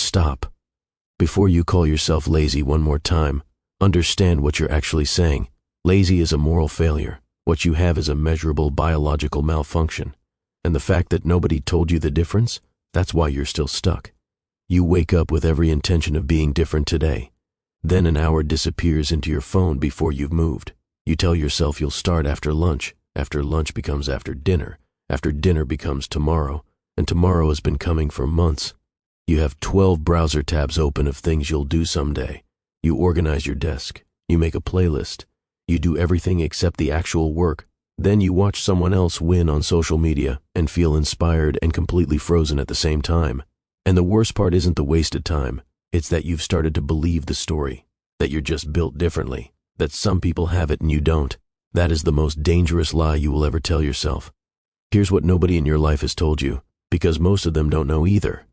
stop. Before you call yourself lazy one more time, understand what you're actually saying. Lazy is a moral failure. What you have is a measurable biological malfunction. And the fact that nobody told you the difference, that's why you're still stuck. You wake up with every intention of being different today. Then an hour disappears into your phone before you've moved. You tell yourself you'll start after lunch becomes after dinner becomes tomorrow, and tomorrow has been coming for months. You have 12 browser tabs open of things you'll do someday. You organize your desk, you make a playlist, you do everything except the actual work. Then you watch someone else win on social media and feel inspired and completely frozen at the same time. And the worst part isn't the wasted time, it's that you've started to believe the story, that you're just built differently, that some people have it and you don't. That is the most dangerous lie you will ever tell yourself. Here's what nobody in your life has told you, because most of them don't know either.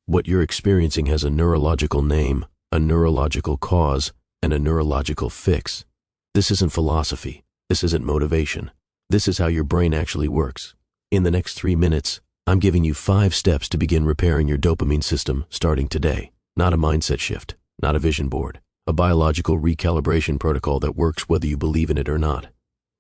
What you're experiencing has a neurological name, a neurological cause, and a neurological fix. This isn't philosophy. This isn't motivation. This is how your brain actually works. In the next 3 minutes, I'm giving you 5 steps to begin repairing your dopamine system starting today. Not a mindset shift, not a vision board, a biological recalibration protocol that works whether you believe in it or not.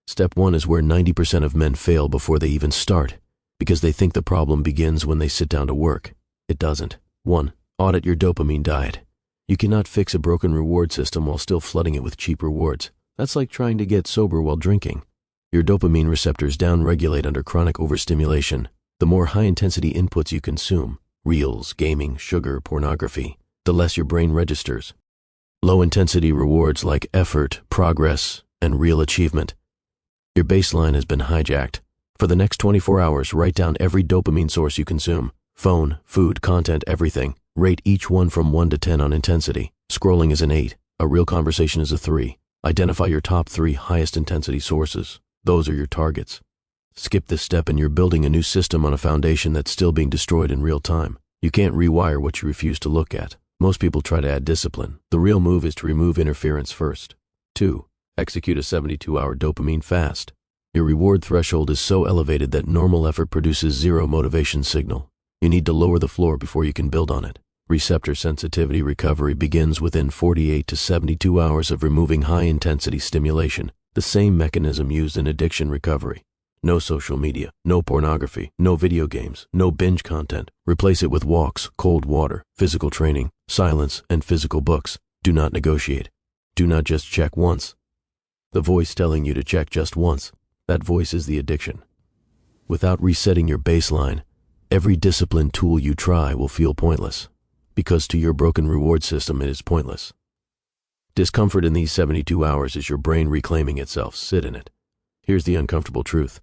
Step 1 is where 90% of men fail before they even start, because they think the problem begins when they sit down to work. It doesn't. 1. Audit your dopamine diet. You cannot fix a broken reward system while still flooding it with cheap rewards. That's like trying to get sober while drinking. Your dopamine receptors downregulate under chronic overstimulation. The more high-intensity inputs you consume, reels, gaming, sugar, pornography, the less your brain registers. Low-intensity rewards like effort, progress, and real achievement. Your baseline has been hijacked. For the next 24 hours, write down every dopamine source you consume. Phone, food, content, everything. Rate each one from 1 to 10 on intensity. Scrolling is an 8. A real conversation is a 3. Identify your top 3 highest intensity sources. Those are your targets. Skip this step and you're building a new system on a foundation that's still being destroyed in real time. You can't rewire what you refuse to look at. Most people try to add discipline. The real move is to remove interference first. 2. Execute a 72-hour dopamine fast. Your reward threshold is so elevated that normal effort produces 0 motivation signal. You need to lower the floor before you can build on it. Receptor sensitivity recovery begins within 48 to 72 hours of removing high-intensity stimulation, the same mechanism used in addiction recovery. No social media, no pornography, no video games, no binge content. Replace it with walks, cold water, physical training, silence, and physical books. Do not negotiate. Do not just check once. The voice telling you to check just once, that voice is the addiction. Without resetting your baseline, every discipline tool you try will feel pointless, because to your broken reward system it is pointless. Discomfort in these 72 hours is your brain reclaiming itself. Sit in it. Here's the uncomfortable truth.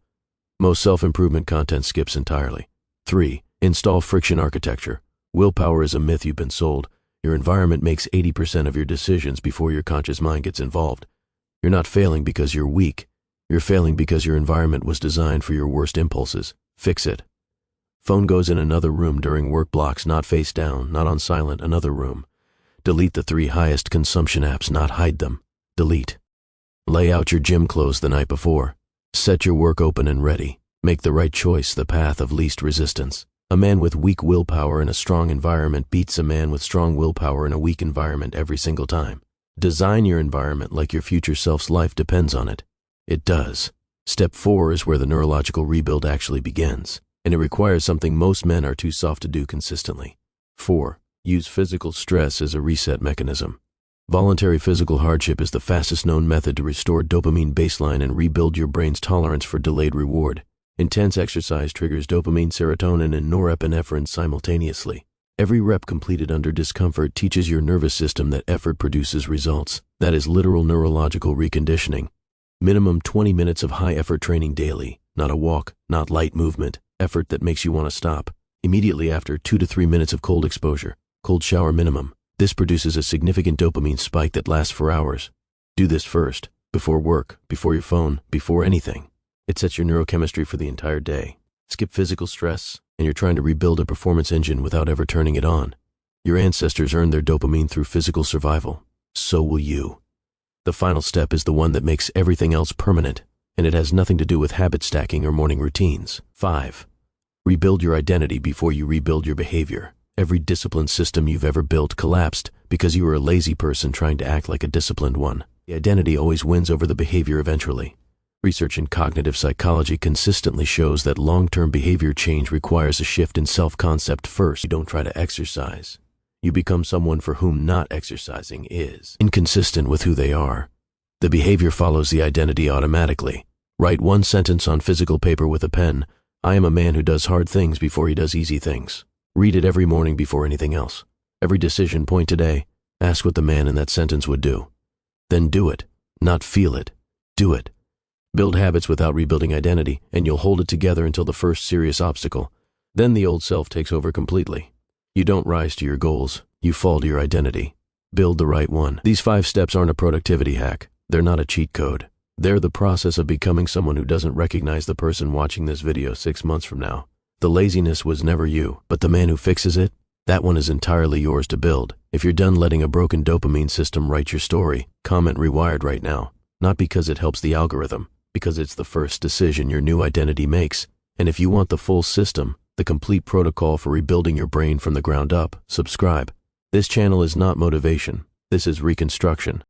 Most self-improvement content skips entirely. 3. Install friction architecture. Willpower is a myth you've been sold. Your environment makes 80% of your decisions before your conscious mind gets involved. You're not failing because you're weak. You're failing because your environment was designed for your worst impulses. Fix it. Phone goes in another room during work blocks, not face down, not on silent, another room. Delete the 3 highest consumption apps, not hide them. Delete. Lay out your gym clothes the night before. Set your work open and ready. Make the right choice, the path of least resistance. A man with weak willpower in a strong environment beats a man with strong willpower in a weak environment every single time. Design your environment like your future self's life depends on it. It does. Step 4 is where the neurological rebuild actually begins, and it requires something most men are too soft to do consistently. 4. Use physical stress as a reset mechanism. Voluntary physical hardship is the fastest known method to restore dopamine baseline and rebuild your brain's tolerance for delayed reward. Intense exercise triggers dopamine, serotonin, and norepinephrine simultaneously. Every rep completed under discomfort teaches your nervous system that effort produces results. That is literal neurological reconditioning. Minimum 20 minutes of high-effort training daily, not a walk, not light movement, effort that makes you want to stop. Immediately after, 2 to 3 minutes of cold exposure, cold shower minimum. This produces a significant dopamine spike that lasts for hours. Do this first, before work, before your phone, before anything. It sets your neurochemistry for the entire day. Skip physical stress, and you're trying to rebuild a performance engine without ever turning it on. Your ancestors earned their dopamine through physical survival. So will you. The final step is the one that makes everything else permanent, and it has nothing to do with habit stacking or morning routines. 5. Rebuild your identity before you rebuild your behavior. Every disciplined system you've ever built collapsed because you were a lazy person trying to act like a disciplined one. The identity always wins over the behavior eventually. Research in cognitive psychology consistently shows that long-term behavior change requires a shift in self-concept first. You don't try to exercise. You become someone for whom not exercising is inconsistent with who they are. The behavior follows the identity automatically. Write one sentence on physical paper with a pen. I am a man who does hard things before he does easy things. Read it every morning before anything else. Every decision point today, ask what the man in that sentence would do. Then do it, not feel it. Do it. Build habits without rebuilding identity, and you'll hold it together until the first serious obstacle. Then the old self takes over completely. You don't rise to your goals, you fall to your identity. Build the right one. These 5 steps aren't a productivity hack. They're not a cheat code. They're the process of becoming someone who doesn't recognize the person watching this video 6 months from now. The laziness was never you, but the man who fixes it, that one is entirely yours to build. If you're done letting a broken dopamine system write your story, comment rewired right now. Not because it helps the algorithm, because it's the first decision your new identity makes. And if you want the full system, the complete protocol for rebuilding your brain from the ground up, subscribe. This channel is not motivation. This is reconstruction.